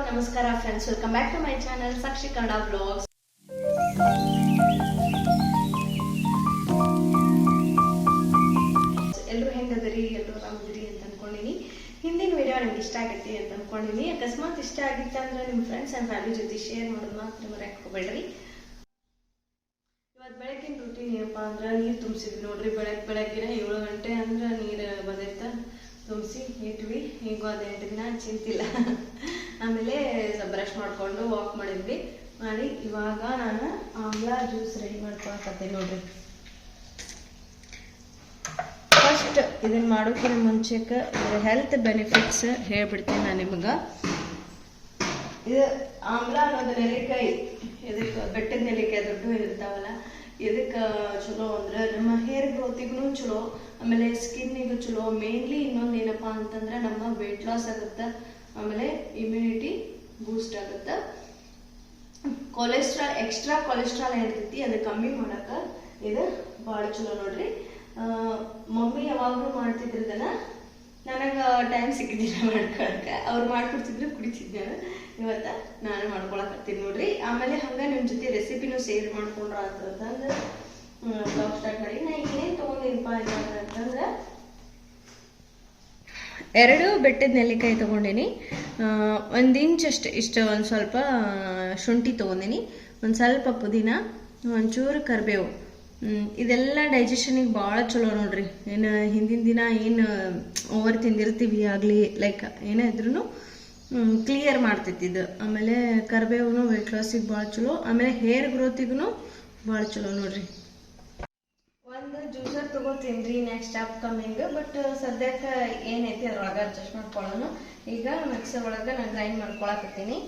ನಮಸ್ಕಾರ friends, welcome back to my channel Sakshi Kannada blogs. ಎಲ್ಲರೂ ಹೆಂಗದಿರಿ, ಎಲ್ಲರೂ ಆರಾಮದಿರಿ ಅಂತ ಅನ್ಕೊಂಡಿನಿ. ಹಿಂದಿನ ವಿಡಿಯೋ ನನಗೆ ಇಷ್ಟ ಆಗೈತಿ ಅಂತ ಅನ್ಕೊಂಡಿನಿ. ಅಕಸ್ಮಾತ್ ಇಷ್ಟ ಆಗಿತ್ತು ಅಂದ್ರೆ ನಿಮ್ಮ ಫ್ರೆಂಡ್ಸ್ ಆ್ಯಂಡ್ ಫ್ಯಾಮಿಲಿ ಜೊತೆ ಶೇರ್ ಮಾಡೋದು ಮಾತ್ರ ಮರೆಯಕ್ಕೆ ಹೋಗ್ಬೇಡ್ರಿ. ಇವತ್ತು ಬೆಳಗ್ಗಿನ ರೂಟೀನ್ ಏನಪ್ಪಾ ಅಂದ್ರೆ ನೀರು ತುಂಬಿಸಿದ್ವಿ ನೋಡ್ರಿ. ಬೆಳಗ್ಗಿನ 7 ಗಂಟೆ ಅಂದ್ರೆ ನೀರು ಬಂದೈತ, ತುಂಬಿಸಿ ಇಟ್ವಿ. ಈಗ ಒಂದು 8 ದಿನ ಚಿಂತಿಲ್ಲ. ಆಮೇಲೆ ಬ್ರಷ್ ಮಾಡಿಕೊಂಡು ವಾಕ್ ಮಾಡಿ ಇವಾಗ ನಾನು ಆಮ್ಲಾ ಜ್ಯೂಸ್ ರೆಡಿ ಮಾಡ್ಕೊಳಕತ್ತೀನಿ ನೋಡ್ರಿ. ಫಸ್ಟ್ ಇದನ್ನ ಮಾಡೋಕ್ಕಿಂತ ಮುಂಚೆಗೆ ಇದರ ಹೆಲ್ತ್ ಬೆನಿಫಿಟ್ಸ್ ಹೇಳ್ಬಿಡ್ತೀನಿ ನಾನು ನಿಮಗೆ. ಇದು ಆಮ್ಲಾ ಅನ್ನೋದು ನೆಲ್ಲಿಕಾಯಿ, ಇದಕ್ಕೆ ಬೆಟ್ಟದ ನೆಲ್ಲಿಕಾಯಿ ದೊಡ್ಡ ಇರ್ತಾವಲ್ಲ, ಇದಕ್ಕೆ ಚಲೋ ಅಂದ್ರೆ ನಮ್ಮ ಹೇರ್ ಗ್ರೋತಿಗೂ ಚಲೋ, ಆಮೇಲೆ ಸ್ಕಿನ್ನಿಗೂ ಚಲೋ. ಮೇನ್ಲಿ ಇನ್ನೊಂದು ಏನಪ್ಪ ಅಂತಂದ್ರೆ ನಮ್ಮ ವೆಯ್ಟ್ ಲಾಸ್ ಆಗುತ್ತೆ, ಆಮೇಲೆ ಇಮ್ಯುನಿಟಿ ಬೂಸ್ಟ್ ಆಗುತ್ತೆ. ಕೊಲೆಸ್ಟ್ರಾಲ್, ಎಕ್ಸ್ಟ್ರಾ ಕೊಲೆಸ್ಟ್ರಾಲ್ ಇರ್ತೈತಿ, ಅದು ಕಮ್ಮಿ ಮಾಡಕ್ಕೆ ಇದು ಭಾಳ ಚಲೋ ನೋಡ್ರಿ. ಮಮ್ಮಿ ಯಾವಾಗಲೂ ಮಾಡ್ತಿದ್ರು ಇದನ್ನ, ನನಗೆ ಟೈಮ್ ಸಿಕ್ಕಿದ್ದಿಲ್ಲ ಮಾಡ್ಕೊಳಕ್ಕೆ. ಅವ್ರು ಮಾಡ್ಕೊಡ್ತಿದ್ರು, ಕುಡಿತಿದ್ದೆ. ಇವತ್ತು ನಾನು ಮಾಡ್ಕೊಳಕತ್ತೀನಿ ನೋಡ್ರಿ. ಆಮೇಲೆ ಹಂಗೆ ನಿಮ್ಮ ಜೊತೆ ರೆಸಿಪಿನೂ ಶೇರ್ ಮಾಡ್ಕೊಂಡ್ರ ಅಂತಂದ್ರೆ ಬ್ಲಾಗ್ ಸ್ಟಾರ್ಟ್ ಮಾಡಿ. ನಾ ಏನೇನು ತೊಗೊಂಡಿನಪ್ಪ ಅಂತಂದ್ರೆ 2 ಬೆಟ್ಟದ ನೆಲ್ಲಿಕಾಯಿ ತೊಗೊಂಡಿನಿ, 1 ಇಂಚ್ ಅಷ್ಟು ಇಷ್ಟು, ಒಂದು ಸ್ವಲ್ಪ ಶುಂಠಿ ತೊಗೊಂಡಿನಿ, ಒಂದು ಸ್ವಲ್ಪ ಪುದೀನ, ಒಂಚೂರು ಕರಿಬೇವು. ಇದೆಲ್ಲ ಡೈಜೆಷನಿಗೆ ಭಾಳ ಚಲೋ ನೋಡ್ರಿ. ಏನು ಹಿಂದಿನ ದಿನ ಏನು ಓವರ್ ತಿಂದಿರ್ತೀವಿ ಆಗಲಿ, ಲೈಕ್ ಏನೇ ಇದ್ರೂ ಕ್ಲಿಯರ್ ಮಾಡ್ತೈತಿ ಇದು. ಆಮೇಲೆ ಕರಿಬೇವು ವೆಯ್ಟ್ ಲಾಸಿಗೆ ಭಾಳ ಚಲೋ, ಆಮೇಲೆ ಹೇರ್ ಗ್ರೋತಿಗೂ ಭಾಳ ಚಲೋ ನೋಡ್ರಿ. ಒಂದು ಜ್ಯೂಸರ್ ತಗೋತೀನಿ ರೀ ನೆಕ್ಸ್ಟ್ ಅಪ್ಕಮಿಂಗ್, ಬಟ್ ಸದ್ಯಕ್ಕೆ ಏನೈತಿ ಅದ್ರೊಳಗೆ ಅಡ್ಜಸ್ಟ್ ಮಾಡ್ಕೊಳ್ಳೋಣ. ಈಗ ಮಿಕ್ಸರ್ ಒಳಗೆ ನಾನು ಗ್ರೈಂಡ್ ಮಾಡ್ಕೊಳಕತ್ತೀನಿ.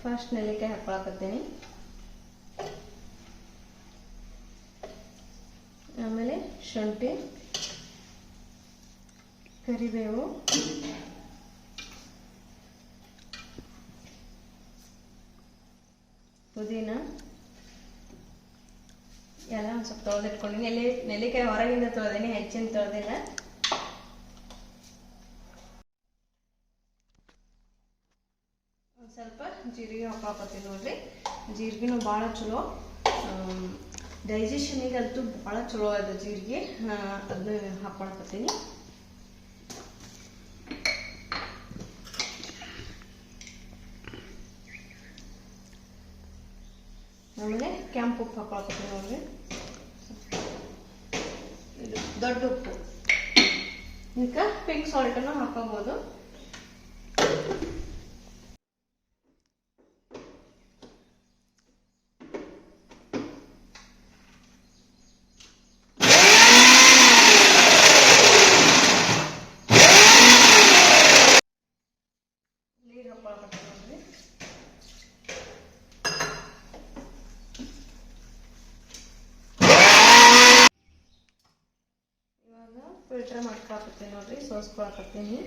ಫಸ್ಟ್ ನೆಲ್ಲಿಕಾಯಿ ಹಾಕೊಳಕತ್ತೀನಿ, ಆಮೇಲೆ ಶುಂಠಿ, ಕರಿಬೇವು, ಪುದೀನ ಎಲ್ಲ ಒಂದು ಸ್ವಲ್ಪ ತೊಳೆದಿಟ್ಕೊಂಡಿನಿ. ನೆಲ್ಲಿಕಾಯಿ ಹೊರಗಿಂದ ತೊಳೆದೀನಿ, ಹೆಚ್ಚಿನ ತೊಳೆದಿಲ್ಲ. ಒಂದು ಸ್ವಲ್ಪ ಜೀರಿಗೆ ಹಾಕೊಳಕತ್ತೀನಿ ನೋಡ್ರಿ. ಜೀರಿಗೆನೂ ಭಾಳ ಚಲೋ, ಡೈಜೆಷನಿಗಂತೂ ಭಾಳ ಚಲೋ ಅದು ಜೀರಿಗೆ. ಅದನ್ನ ಹಾಕೊಳಕತ್ತೀನಿ. ಆಮೇಲೆ ಕೆಂಪು ಉಪ್ಪು ಹಾಕೊಳಕತ್ತೀನಿ ನೋಡ್ರಿ, ಇದು ದೊಡ್ಡ ಉಪ್ಪು. ಇದಕ್ಕೆ ಪಿಂಕ್ ಸಾಲ್ಟನ್ನು ಹಾಕೋಬೋದು. ನೀರು ಹಾಕೊಳಕತ್ತೀನಿ ನೋಡ್ರಿ. ಫಿಲ್ಟರ್ ಮಾಡ್ಕೊಳಕತ್ತೀನಿ ನೋಡ್ರಿ, ಸೋಸ್ಕೊಳಕತ್ತೀನಿ.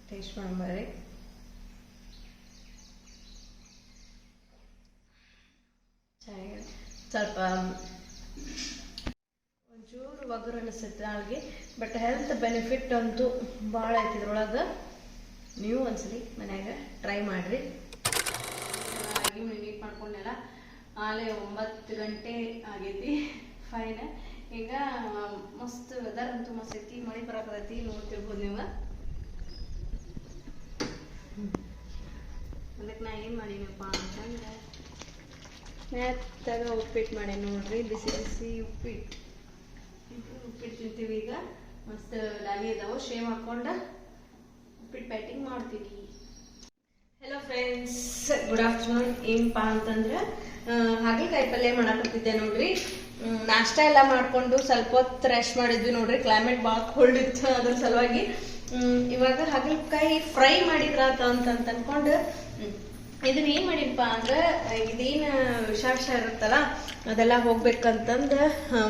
ಟೇಸ್ಟ್ ಮಾಡ್ಬಾರಿ. ಚೆನ್ನಾಗಿ ಸ್ವಲ್ಪ ಒಂಚೂರು ಒಗರು ಅನಿಸುತ್ತೆ ನಾಲ್ಗೆ, ಬಟ್ ಹೆಲ್ತ್ ಬೆನಿಫಿಟ್ ಅಂತೂ ಭಾಳ ಐತಿ ಇದ್ರೊಳಗೆ. ನೀವು ಒಂದ್ಸರಿ ಮನ್ಯಾಗ ಟ್ರೈ ಮಾಡಿರಿ. ರಾಗಿ ನೀಟ್ ಮಾಡ್ಕೊಂಡೆಲ್ಲ ಆಲೆ 9 ಗಂಟೆ ಆಗೈತಿ, ಫೈನ್. ಈಗ ಮಸ್ತ್ ವೆದರ್ ಅಂತೂ ಮಸ್ತ್ ಐತಿ, ಮಳೆ ಬರಕತ್ತೈತಿ, ನೋಡ್ತಿರ್ಬೋದು ನೀವು. ಅದಕ್ಕೆ ನಾ ಏನು ಮಾಡೀನಪ್ಪ ಅಂತಂದ್ರೆ ಮೆತ್ತಗ ಉಪ್ಪಿಟ್ಟು ಮಾಡಿ ನೋಡ್ರಿ. ಬಿಸಿ ಬಿಸಿ ಉಪ್ಪಿಟ್ಟು ತಿಂತೀವಿ ಈಗ. ಮಸ್ತ್ ಲಾಗಿ ಅದಾವ, ಶೇವ್ ಹಾಕೊಂಡು ಉಪ್ಪಿಟ್ಟು ಬ್ಯಾಟಿಂಗ್ ಮಾಡ್ತೀವಿ. Friends, good afternoon. ಏನಪ್ಪಾ ಅಂತಂದ್ರೆ ಹಾಗಲಕಾಯಿ ಪಲ್ಯ ಮಾಡಾಕತ್ತಿದ್ದೆ ನೋಡ್ರಿ. ನಾಷ್ಟ ಎಲ್ಲ ಮಾಡ್ಕೊಂಡು ಸ್ವಲ್ಪ ಹೊತ್ತು ರೆಸ್ಟ್ ಮಾಡಿದ್ವಿ ನೋಡ್ರಿ. ಕ್ಲೈಮೇಟ್ ಭಾಳ ಕೋಲ್ಡ್ ಇತ್ತು, ಅದ್ರ ಸಲುವಾಗಿ ಇವಾಗ ಹಾಗಲಕಾಯಿ ಫ್ರೈ ಮಾಡಿದ್ರ ಅಂತ ಅನ್ಕೊಂಡು ಇದನ್ನ ಏನ್ ಮಾಡಿಪ್ಪ ಅಂದ್ರೆ ಇದೇನು ವಿಷಾಕ್ಷ ಇರುತ್ತಲ್ಲ ಅದೆಲ್ಲ ಹೋಗ್ಬೇಕಂತಂದು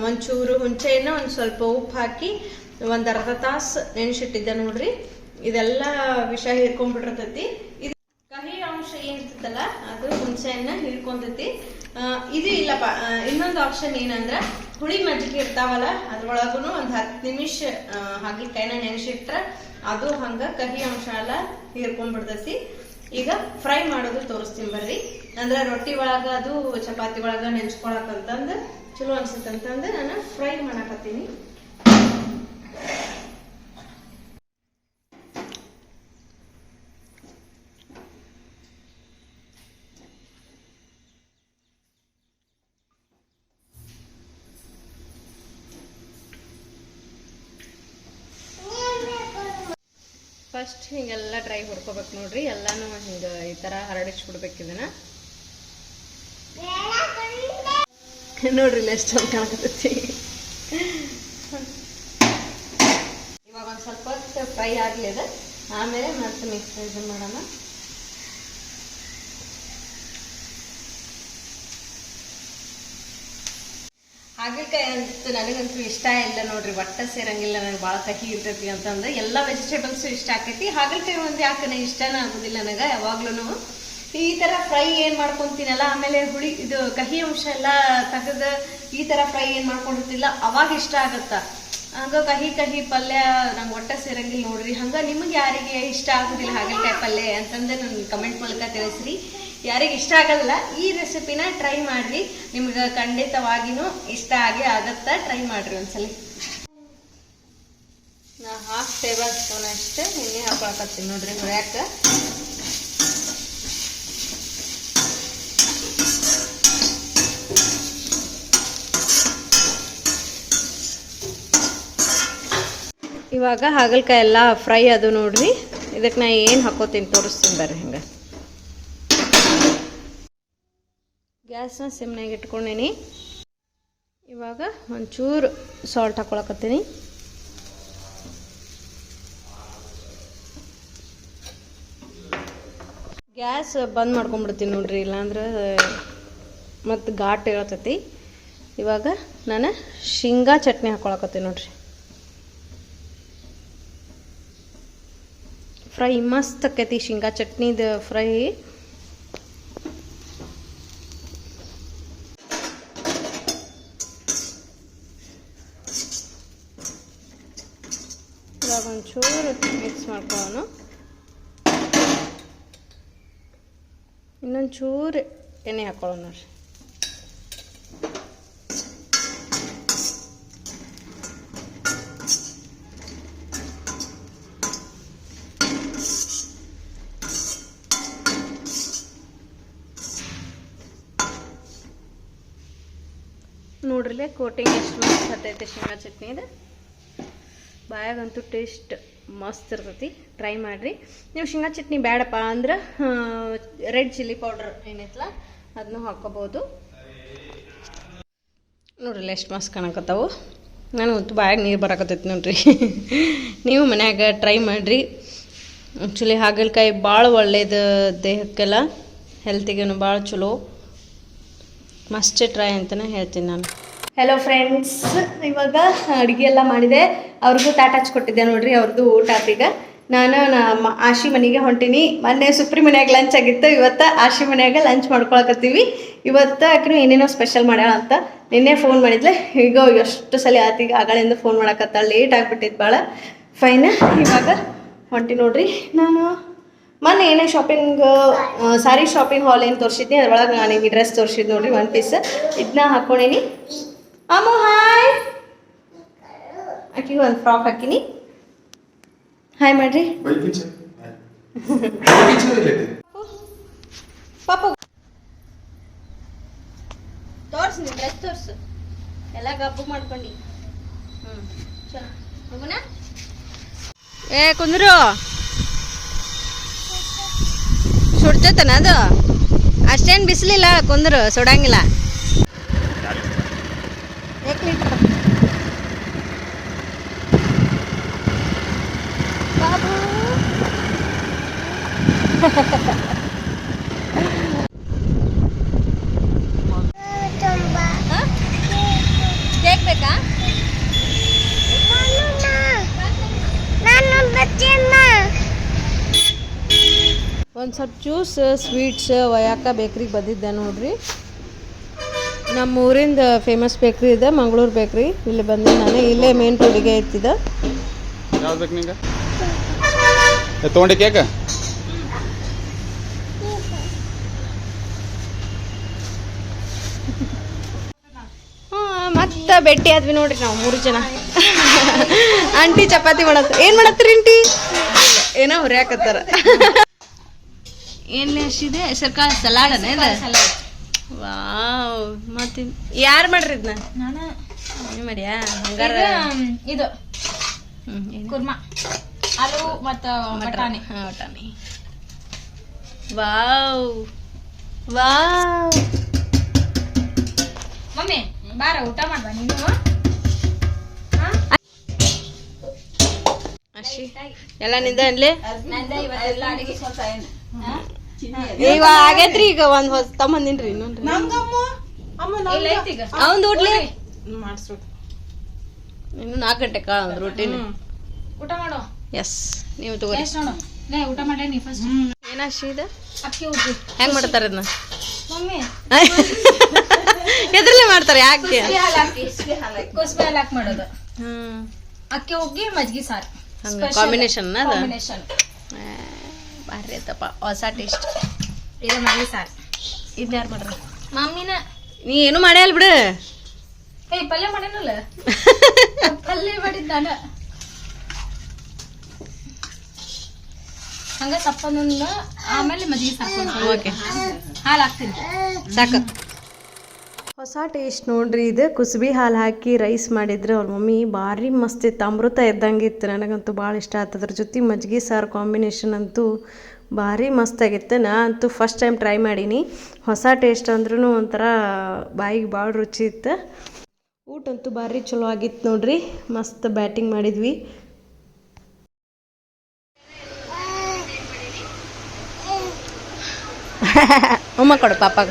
ಒಂಚೂರು ಹುಂಚೆನ ಒಂದ್ ಸ್ವಲ್ಪ ಉಪ್ಪು ಹಾಕಿ ಒಂದ್ ಅರ್ಧ ತಾಸು ನೆನೆಸಿಟ್ಟಿದ್ದೆ ನೋಡ್ರಿ. ಇದೆಲ್ಲ ವಿಷ ಹಿಡ್ಕೊಂಡ್ಬಿಟ್ಟಿರ್ತೈತಿ. ಇದು ಕಹಿ ಅಂಶ ಏನಿರ್ತೈತಲ್ಲ ಅದು ಹುಣಸೆಹಣ್ಣ ಹಿಡ್ಕೊಂತೈತಿ. ಇದು ಇಲ್ಲಪ್ಪ, ಇನ್ನೊಂದು ಆಪ್ಷನ್ ಏನಂದ್ರ ಹುಳಿ ಮಜ್ಜಿಗೆ ಇರ್ತಾವಲ್ಲ ಅದ್ರೊಳಗುನು ಒಂದ್ 10 ನಿಮಿಷ ಹಾಗಲಕಾಯಿನ ನೆನೆಸಿಟ್ರ ಅದು ಹಂಗ ಕಹಿ ಅಂಶ ಎಲ್ಲ ಹಿಡ್ಕೊಂಡ್ಬಿಡ್ತೈತಿ. ಈಗ ಫ್ರೈ ಮಾಡೋದು ತೋರಿಸ್ತೀನಿ ಬರ್ರಿ. ಅಂದ್ರೆ ರೊಟ್ಟಿ ಒಳಗ ಅದು ಚಪಾತಿ ಒಳಗ ನೆನ್ಸ್ಕೊಳಕಂತಂದು ಚಲೋ ಅನ್ಸುತ್ತಂತಂದು ನಾನು ಫ್ರೈ ಮಾಡಾಕತ್ತೀನಿ. ಫಸ್ಟ್ ಹಿಂಗೆಲ್ಲ ಡ್ರೈ ಹುಡ್ಕೋಬೇಕು ನೋಡ್ರಿ. ಎಲ್ಲಾನು ಹಿಂಗೆ ಈ ಥರ ಹರಡಿಸ್ಬಿಡ್ಬೇಕು ಇದನ್ನ. ನೋಡ್ರಿ ಎಷ್ಟು ಚಂದ ಕಾಣಕತ್ತೈತಿ. ಇವಾಗ ಒಂದು ಸ್ವಲ್ಪ ಹೊತ್ತು ಫ್ರೈ ಆಗ್ಲಿದೆ, ಆಮೇಲೆ ಮತ್ತೆ ಮಿಕ್ಸ್ ಇದನ್ನ ಮಾಡೋಣ. ಹಾಗಲಕಾಯಿ ಅಂತ ನನಗಂತೂ ಇಷ್ಟ ಇಲ್ಲ ನೋಡ್ರಿ, ಒಟ್ಟ ಸೇರಂಗಿಲ್ಲ. ನನಗೆ ಭಾಳ ಕಹಿ ಇರ್ತೈತಿ ಅಂತಂದ್ರೆ ಎಲ್ಲ ವೆಜಿಟೇಬಲ್ಸ್ ಇಷ್ಟ ಆಕೈತಿ. ಹಾಗಲಕಾಯಿ ಒಂದು ಯಾಕೆ ಇಷ್ಟನ ಆಗೋದಿಲ್ಲ ನನಗೆ ಯಾವಾಗ್ಲೂ. ಈ ತರ ಫ್ರೈ ಏನ್ ಮಾಡ್ಕೊಂತೀನಲ್ಲ, ಆಮೇಲೆ ಹುಳಿ ಇದು ಕಹಿ ಅಂಶ ಎಲ್ಲ ತೆಗೆದ ಈ ತರ ಫ್ರೈ ಏನ್ ಮಾಡ್ಕೊಂಡಿರ್ತಿಲ್ಲ ಅವಾಗ ಇಷ್ಟ ಆಗತ್ತ. ಹಂಗ ಕಹಿ ಕಹಿ ಪಲ್ಯ ನಂಗೆ ಒಟ್ಟ ಸೇರಂಗಿಲ್ಲ ನೋಡ್ರಿ. ಹಂಗ ನಿಮ್ಗೆ ಯಾರಿಗೆ ಇಷ್ಟ ಆಗುದಿಲ್ಲ ಹಾಗಲಕಾಯಿ ಪಲ್ಯ ಅಂತಂದ್ರೆ ನನ್ ಕಮೆಂಟ್ ಮೂಲಕ ತಿಳಿಸ್ರಿ. ಯಾರಿಗೆ ಇಷ್ಟ ಆಗಲ್ಲ ಈ ರೆಸಿಪಿನ ಟ್ರೈ ಮಾಡ್ರಿ, ನಿಮ್ಗೆ ಖಂಡಿತವಾಗಿನೂ ಇಷ್ಟ ಆಗಿ ಆಗತ್ತ. ಟ್ರೈ ಮಾಡ್ರಿ ಒಂದ್ಸಲಿ. ನಾ 1/2 ಟೇಬಲ್ ಸ್ಪೂನ್ ಅಷ್ಟೇ ಎಣ್ಣೆ ಹಾಕೊಳಕತ್ತೀನಿ ನೋಡ್ರಿ ಹುರ್ಯಾಕ. ಇವಾಗ ಹಾಗಲಕಾಯಿ ಎಲ್ಲ ಫ್ರೈ ಅದು ನೋಡ್ರಿ. ಇದಕ್ಕೆ ನಾ ಏನು ಹಾಕೋತೀನಿ ತೋರಿಸ್ತೀನಿ ಬರ್ರಿ. ಹಿಂಗೆ ಗ್ಯಾಸ್ನ ಸಿಮ್ನಾಗ ಇಟ್ಕೊಂಡೀನಿ. ಇವಾಗ ಒಂಚೂರು ಸಾಲ್ಟ್ ಹಾಕೊಳಕತ್ತೀನಿ. ಗ್ಯಾಸ್ ಬಂದ್ ಮಾಡ್ಕೊಂಡ್ಬಿಡ್ತೀನಿ ನೋಡ್ರಿ, ಇಲ್ಲಾಂದ್ರೆ ಮತ್ತು ಘಾಟ್ ಇರತೈತಿ. ಇವಾಗ ನಾನು ಶೇಂಗಾ ಚಟ್ನಿ ಹಾಕೊಳಕತ್ತೀನಿ ನೋಡ್ರಿ. ಫ್ರೈ ಮಸ್ತ್ ಆಕೈತಿ ಶೇಂಗಾ ಚಟ್ನಿದ ಫ್ರೈ. ಇವಾಗ ಒಂಚೂರು ಮಿಕ್ಸ್ ಮಾಡ್ಕೊಳ್ಳೋಣ. ಇನ್ನೊಂದು ಚೂರು ಎಣ್ಣೆ ಹಾಕೊಳ್ಳೋಣ ನೋಡ್ರಿ. ನೋಡ್ರಿಲೆ ಕೋಟಿಂಗ್ ಎಷ್ಟು ಮಸ್ತ್ ಹತ್ತೈತೆ ಶೇಂಗಾ ಚಟ್ನಿದು. ಬಾಯಾಗಂತೂ ಟೇಸ್ಟ್ ಮಸ್ತ್ ಇರ್ತೈತಿ. ಟ್ರೈ ಮಾಡಿರಿ. ನೀವು ಶೇಂಗಾ ಚಟ್ನಿ ಬೇಡಪ್ಪ ಅಂದ್ರೆ ರೆಡ್ ಚಿಲ್ಲಿ ಪೌಡ್ರ್ ಏನೈತಲ್ಲ ಅದನ್ನು ಹಾಕೋಬೋದು. ನೋಡ್ರಿಲ್ಲ ಎಷ್ಟು ಮಸ್ತ್ ಕಾಣಕತ್ತಾವು. ನನಗಂತೂ ಬಾಯಾಗ ನೀರು ಬರಾಕತ್ತೈತಿ ನೋಡ್ರಿ. ನೀವು ಮನ್ಯಾಗ ಟ್ರೈ ಮಾಡಿರಿ. ಆ್ಯಕ್ಚುಲಿ ಹಾಗಲಕಾಯಿ ಭಾಳ ಒಳ್ಳೇದು ದೇಹಕ್ಕೆಲ್ಲ, ಹೆಲ್ತಿಗೇನು ಭಾಳ ಚಲೋ. ಮಸ್ಟ್ ಟ್ರೈ ಅಂತಲೇ ಹೇಳ್ತೀನಿ ನಾನು. ಹಲೋ ಫ್ರೆಂಡ್ಸ್, ಇವಾಗ ಅಡುಗೆ ಎಲ್ಲ ಮಾಡಿದೆ. ಅವ್ರಿಗೂ ತಾಟ ಹಚ್ಕೊಟ್ಟಿದ್ದೆ ನೋಡ್ರಿ. ಅವ್ರದ್ದು ಊಟ ಆತೀಗ. ನಾನು ಆಶಿ ಮನೆಗೆ ಹೊಂಟೀನಿ. ಮೊನ್ನೆ ಸುಪ್ರಿ ಮನ್ಯಾಗ ಲಂಚ್ ಆಗಿತ್ತು, ಇವತ್ತು ಆಶಿ ಮನ್ಯಾಗ ಲಂಚ್ ಮಾಡ್ಕೊಳಕತ್ತೀವಿ. ಇವತ್ತು ಆಕಿನೂ ಏನೇನೋ ಸ್ಪೆಷಲ್ ಮಾಡ್ಯಾಳ ಅಂತ ನಿನ್ನೆ ಫೋನ್ ಮಾಡಿದ್ಲೆ. ಈಗ ಎಷ್ಟು ಸಲ ಆತೀಗ ಆಗಳಿಂದ ಫೋನ್ ಮಾಡಕತ್ತ. ಲೇಟ್ ಆಗಿಬಿಟ್ಟಿತ್ತು ಭಾಳ. ಫೈನ್, ಇವಾಗ ಹೊಂಟಿ ನೋಡ್ರಿ. ನಾನು ಮೊನ್ನೆ ಏನೇ ಶಾಪಿಂಗ್ ಸಾರಿ ಶಾಪಿಂಗ್ ಹಾಲ್ ಏನು ತೋರಿಸಿದ್ನಿ, ಅದ್ರೊಳಗೆ ನಾನು ಈ ಡ್ರೆಸ್ ತೋರಿಸಿದ್ ನೋಡ್ರಿ, 1 ಪೀಸ್. ಇದನ್ನ ಹಾಕ್ಕೊಂಡೀನಿ. ಅಮ್ಮು ಹಾಯ್. ಆಕಿಗೆ ಒಂದು ಫ್ರಾಕ್ ಹಾಕಿನಿ. ಹಾಯ್ ಮಾಡ್ರಿ ಪಾಪು. ತೋರ್ಸು ನೀನು ಡ್ರೆಸ್ ತೋರಿಸು. ಎಲ್ಲ ಗಬ್ಬು ಮಾಡ್ಕೊಂಡು ಚಲೋ ಹೋಗೋಣ. ಕುಂದ್ರು ಸುಡ್ತೈತನ ಅದು ಅಷ್ಟೇನು ಬಿಸಿಲಿಲ್ಲ ಕುಂದ್ರು ಸುಡಂಗಿಲ್ಲ ಬಾಬು ಕೇಕ್ ಬೇಕಾ ಒಂದು ಸ್ವಲ್ಪ ಜ್ಯೂಸ್ ಸ್ವೀಟ್ಸ್ ವಯಾಕ ಬೇಕ್ರಿಗೆ ಬಂದಿದ್ದೆ ನೋಡ್ರಿ ನಮ್ಮ ಊರಿಂದ ಫೇಮಸ್ ಬೇಕ್ರಿ ಇದೆ ಮಂಗಳೂರು ಬೇಕ್ರಿ ಇಲ್ಲಿ ಬಂದಿದ್ದು ನಾನು ಇಲ್ಲೇ ಮೇನ್ ರೋಡಿಗೆ ಐತಿದ ಯಾವ್ದು ಬೇಕು ನಿಂಗೆ ತೊಗೊಂಡೆ ಕೇಕ ಮತ್ತೆ ಭೇಟಿ ಆದ್ವಿ ನೋಡ್ರಿ ನಾವು 3 ಜನ ಆಂಟಿ ಚಪಾತಿ ಮಾಡತ್ತ ಏನ್ ಮಾಡತ್ತೀರಿ ಆಂಟಿ ಏನೋ ಹುರಿಯಾಕತ್ತಾರ ಏನ್ ಅಷ್ಟಿದೆ ಹೆಸರುಕಾಳು ಸಲಾಡನ ಇದು ವಾವ್ ಮತ್ತೆ ಯಾರು ಮಾಡ್ರಿ ಇದನ್ನ ನಾನು ಮಾಡ್ಯಾ ಹಂಗಾರ ಇದು ಕುರ್ಮಾ ಆಲೂ ಮತ್ತು ಬಟಾಣಿ ಬಟಾಣಿ ವಾವ್ ವಾವ್ ಮಮ್ಮಿ ಬಾರ ಊಟ ಮಾಡ್ಬಾ ನೀನು ಅಶಿ ಎಲ್ಲ ನಿಂದ ಅನ್ಲಿ ಇವತ್ತೆಲ್ಲ ಅಡಿಗೆ ಸ್ವಲ್ಪ ಈಗ ಆಗೈತ್ರಿ ಈಗ ಒಂದ್ ಹೊಸ ತಮ್ಮಂದಿನ್ರಿ ಇನ್ನೊಂದ್ರಿ ಅವಂದ್ ಊಟ್ಲಿ ಇನ್ನು 4 ಗಂಟೆಕ ರೊಟ್ಟಿನ ಊಟ ಮಾಡು ಎಸ್ ನೀವು ತಗೋರಿ ನೋಡು ಲೇ ಊಟ ಮಾಡೇ ನೀ ಫಸ್ಟ್ ಏನಶಿ ಇದು ಅಕ್ಕಿ ಉಜ್ಜಿ ಹೆಂಗ್ ಮಾಡ್ತಾರ ಇದನ್ನ ಮಮ್ಮಿ ಎದ್ರಲ್ಲೇ ಮಾಡ್ತಾರೆ ಯಾಕೆ ಕುಸ್ಬೆ ಹಾಲು ಹಾಕಿ ಮಾಡೋದು ಅಕ್ಕಿ ಉಗ್ಗಿ ಮಜ್ಗಿ ಸಾರು ಕಾಂಬಿನೇಷನ್ ಅದ ಕಾಂಬಿನೇಷನ್ ಬಾರಿ ಐತಪ್ಪ ಹೊಸ ಟೇಸ್ಟ್ ಇದು ಮಜ್ಗಿ ಸಾರು ಇದು ಯಾರು ಮಾಡ್ರ ಮಮ್ಮಿನ ನೀ ಏನು ಮಾಡ್ಯಾಲ್ ಬಿಡು ಏ ಪಲ್ಯ ಮಾಡೇನಲ್ಲ ಪಲ್ಯ ಮಾಡಿದ್ದ ನಾನು ಹಂಗ ಸಪ್ಪನ ಆಮೇಲೆ ಮಜ್ಜಿಗೆ ಸಾಕು ಓಕೆ ಹಾಲು ಹಾಕ್ತೀನಿ ಸಾಕು ಹೊಸ ಟೇಸ್ಟ್ ನೋಡ್ರಿ ಇದು ಕುಸುಬಿ ಹಾಲು ಹಾಕಿ ರೈಸ್ ಮಾಡಿದ್ರೆ ಅವ್ರ ಮಮ್ಮಿ ಭಾರಿ ಮಸ್ತ್ ಇತ್ತು ಅಮೃತ ಇದ್ದಂಗೆ ಇತ್ತು ನನಗಂತೂ ಭಾಳ ಇಷ್ಟ ಆಯ್ತು ಅದ್ರ ಜೊತೆ ಮಜ್ಜಿಗೆ ಸಾರು ಕಾಂಬಿನೇಷನ್ ಅಂತೂ ಭಾರಿ ಮಸ್ತಾಗಿತ್ತು ನಾ ಅಂತೂ ಫಸ್ಟ್ ಟೈಮ್ ಟ್ರೈ ಮಾಡೀನಿ ಹೊಸ ಟೇಸ್ಟ್ ಅಂದ್ರೂ ಒಂಥರ ಬಾಯಿಗೆ ಭಾಳ ರುಚಿ ಇತ್ತು ಊಟ ಅಂತೂ ಭಾರಿ ಚಲೋ ಆಗಿತ್ತು ನೋಡ್ರಿ ಮಸ್ತ್ ಬ್ಯಾಟಿಂಗ್ ಮಾಡಿದ್ವಿ ಉಮ್ಮ ಕೊಡು ಪಾಪಾಗ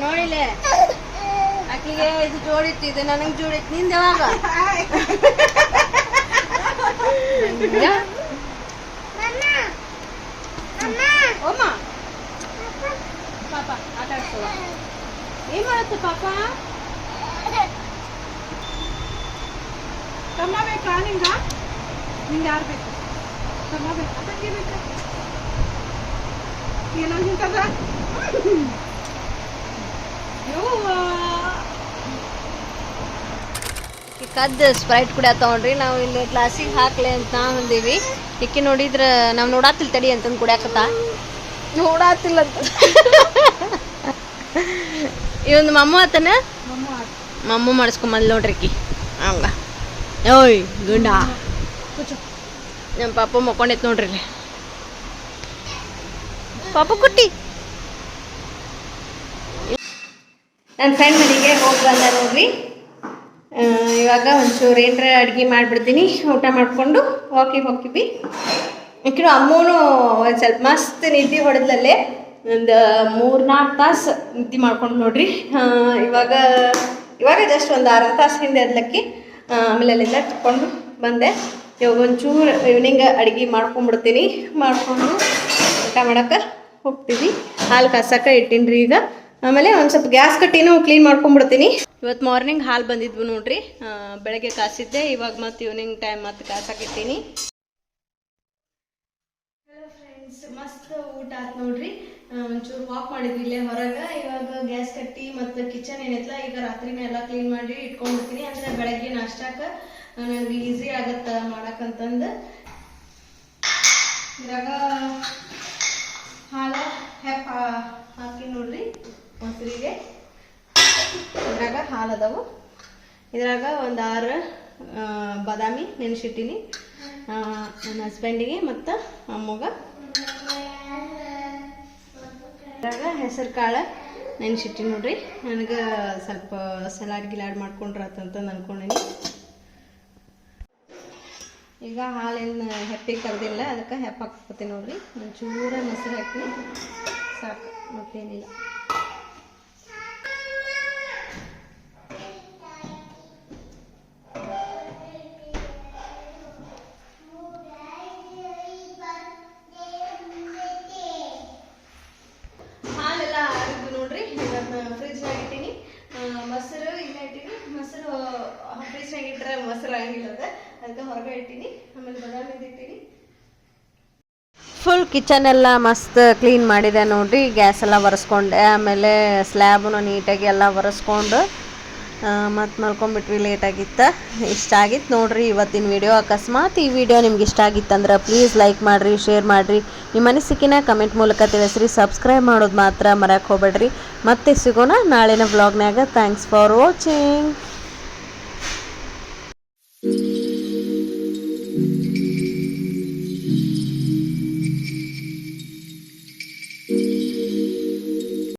ನೋಡಿಲೆ ಆಕಿಗೆ ಇದು ಜೋಡಿತ್ತು ಇದು ನನಗೆ ಜೋಡಿತ್ತು ನಿಂದ ಯಾವಾಗ ಓಮ್ಮ ಪಾಪ ಆಟ ಆಡ್ಸೋ ಏನ್ ಮಾಡತ್ತೆ ಪಾಪ ತಮ್ಮ ಬೇಕಾ ನಿಂಗೆ ಯಾರು ಬೇಕು ತಮ್ಮ ಬೇಕಾ ತಂಗಿ ಬೇಕಾ ಏನಾಗಿಂತದ ಕದ್ದು ಸ್ಪ್ರೈಟ್ ಕುಡಿಯತ್ತವನ್ರಿ ನಾವು ಇಲ್ಲಿ ಕ್ಲಾಸಿಗೆ ಹಾಕ್ಲಿ ಅಂತ ಅಂದೀವಿ ಇಕ್ಕಿ ನೋಡಿದ್ರ ನಾವು ನೋಡಾತಿಲ್ ತಡಿ ಅಂತಂದು ಕುಡಿಯಾಕತ್ತ ನೋಡಾತಿಲ್ಲ ಅಂತ ಇವೊಂದು ಮಮ್ಮ ಆತನ ಮಮ್ಮ ಮಾಡಿಸ್ಕೊಂಬಂದ್ ನೋಡ್ರಿ ಅಕ್ಕಿ ಹಂಗ ಓಯ್ ಗುಂಡ ನಮ್ಮ ಪಾಪ ಮಕ್ಕೊಂಡೈತ್ ನೋಡ್ರಿ ಇಲ್ಲಿ ಪಾಪ ಕುಟ್ಟಿ ನನ್ನ ಫ್ರೆಂಡ್ ಮನೆಗೆ ಹೋಗಿ ಬಂದ ನೋಡ್ರಿ ಇವಾಗ ಒಂಚೂರು ಏನರ ಅಡುಗೆ ಮಾಡಿಬಿಡ್ತೀನಿ ಊಟ ಮಾಡಿಕೊಂಡು ಹೋಗಿವಿ ಯಾಕೆಂದ್ರೆ ಅಮ್ಮನೂ ಒಂದು ಸ್ವಲ್ಪ ಮಸ್ತ್ ನಿದ್ದೆ ಹೊಡೆದ್ಲಲ್ಲೇ ಒಂದು 3-4 ತಾಸು ನಿದ್ದೆ ಮಾಡ್ಕೊಂಡು ನೋಡ್ರಿ ಇವಾಗ ಜಸ್ಟ್ ಒಂದು ಅರ್ಧ ತಾಸು ಹಿಂದೆ ಎದ್ಲಕ್ಕಿ ಆಮೇಲೆ ಅಲ್ಲೆಲ್ಲ ತಗೊಂಡು ಬಂದೆ ಇವಾಗ ಒಂಚೂರು ಈವ್ನಿಂಗ್ ಅಡುಗೆ ಮಾಡ್ಕೊಂಡ್ಬಿಡ್ತೀನಿ ಮಾಡಿಕೊಂಡು ಊಟ ಮಾಡೋಕ್ಕೆ ಹೋಗ್ತೀವಿ ಹಾಲು ಕಾಸಕ್ಕೆ ಇಟ್ಟಿನ್ರಿ ಈಗ ಆಮೇಲೆ ಒಂದು ಸ್ವಲ್ಪ ಗ್ಯಾಸ್ ಕಟ್ಟಿನೂ ಕ್ಲೀನ್ ಮಾಡ್ಕೊಂಡ್ಬಿಡ್ತೀನಿ. ಇವತ್ತು ಮಾರ್ನಿಂಗ್ ಹಾಲು ಬಂದಿದ್ವು ನೋಡ್ರಿ, ಬೆಳಗ್ಗೆ ಕಾಸಿದ್ದೆ, ಇವಾಗ ಮತ್ತೆ ಈವ್ನಿಂಗ್ ಟೈಮ್ ಮತ್ತೆ ಕಾಸಾಕಿರ್ತೀನಿ. ಹಲೋ ಫ್ರೆಂಡ್ಸ್, ಮಸ್ತ್ ಊಟ ಆಯ್ತು ನೋಡ್ರಿ. ಒಂಚೂರು ವಾಕ್ ಮಾಡಿದ್ವಿ ಇಲ್ಲೇ ಹೊರಗೆ. ಇವಾಗ ಗ್ಯಾಸ್ ಕಟ್ಟಿ ಮತ್ತು ಕಿಚನ್ ಏನೈತಲ್ಲ ಈಗ ರಾತ್ರಿನೇ ಎಲ್ಲ ಕ್ಲೀನ್ ಮಾಡಿ ಇಟ್ಕೊಂಡಿರ್ತೀನಿ. ಅಂದರೆ ಬೆಳಗ್ಗೆ ನಾಷ್ಟಾಕ ನನಗೆ ಈಸಿ ಆಗತ್ತೆ ಮಾಡಕ್ಕಂತಂದು. ಇದ್ರಾಗ ಹಾಲು ಹೆಪ್ಪ ಹಾಕಿ ನೋಡ್ರಿ ಮೊಸರಿಗೆ. ಇದ್ರಾಗ ಹಾಲು ಅದಾವು. ಇದ್ರಾಗ ಒಂದು 6 ಬಾದಾಮಿ ನೆನೆಸಿಟ್ಟಿನಿ ನನ್ನ ಹಸ್ಬೆಂಡಿಗೆ ಮತ್ತು ಅಮ್ಮಗ. ಇದ್ರಾಗ ಹೆಸರು ಕಾಳು ನೆನೆಸಿಟ್ಟಿನಿ ನೋಡ್ರಿ. ನನಗೆ ಸ್ವಲ್ಪ ಸಲಾಡ್ ಗಿಲಾಡ್ ಮಾಡ್ಕೊಂಡ್ರೆ ಆತಂತಂದು ಅಂದ್ಕೊಂಡೀನಿ. ಈಗ ಹಾಲೇನು ಹೆಪ್ಪಿಗೆ ಕರೆದಿಲ್ಲ, ಅದಕ್ಕೆ ಹೆಪ್ಪ ಹಾಕ್ಕೊತೀನಿ ನೋಡ್ರಿ. ಒಂಚೂರ ಮೊಸರು ಹಾಕಿ ಸಾಕು, ಮತ್ತೇನಿಲ್ಲ. ಹಾಲೆಲ್ಲ ಆರಿದ್ದು ನೋಡ್ರಿ. ಇದನ್ನ ಫ್ರಿಜ್ನಾಗ ಇಟ್ಟೀನಿ. ಮೊಸರು ಇಲ್ಲೇ ಇಟ್ಟೀನಿ. ಮೊಸರು ಫ್ರಿಜ್ನಾಗ ಇಟ್ಟರೆ ಮೊಸರು ಆಗಿಲ್ಲ, ಅದಕ್ಕೆ ಹೊರಗೆ ಇಟ್ಟೀನಿ. ಆಮೇಲೆ ಬಾದಾಮಿ ಇಟ್ಟೀನಿ. ಫುಲ್ ಕಿಚನ್ ಎಲ್ಲ ಮಸ್ತ್ ಕ್ಲೀನ್ ಮಾಡಿದೆ ನೋಡ್ರಿ. ಗ್ಯಾಸ್ ಎಲ್ಲ ಒರೆಸ್ಕೊಂಡೆ, ಆಮೇಲೆ ಸ್ಲ್ಯಾಬನ್ನು ನೀಟಾಗಿ ಎಲ್ಲ ಒರೆಸ್ಕೊಂಡು ಮತ್ತು ಮಲ್ಕೊಂಡ್ಬಿಟ್ವಿ. ಲೇಟಾಗಿತ್ತು. ಇಷ್ಟ ಆಗಿತ್ತು ನೋಡ್ರಿ ಇವತ್ತಿನ ವಿಡಿಯೋ. ಅಕಸ್ಮಾತ್ ಈ ವಿಡಿಯೋ ನಿಮ್ಗೆ ಇಷ್ಟ ಆಗಿತ್ತಂದ್ರೆ ಪ್ಲೀಸ್ ಲೈಕ್ ಮಾಡಿರಿ, ಶೇರ್ ಮಾಡಿರಿ, ನಿಮ್ಮ ಅನಿಸಿಕೆನ ಕಮೆಂಟ್ ಮೂಲಕ ತಿಳಿಸ್ರಿ. ಸಬ್ಸ್ಕ್ರೈಬ್ ಮಾಡೋದು ಮಾತ್ರ ಮರೆಯಕ್ಕೆ ಹೋಗ್ಬೇಡ್ರಿ. ಮತ್ತೆ ಸಿಗೋಣ ನಾಳಿನ ವ್ಲಾಗ್ನಾಗ. Thanks for watching.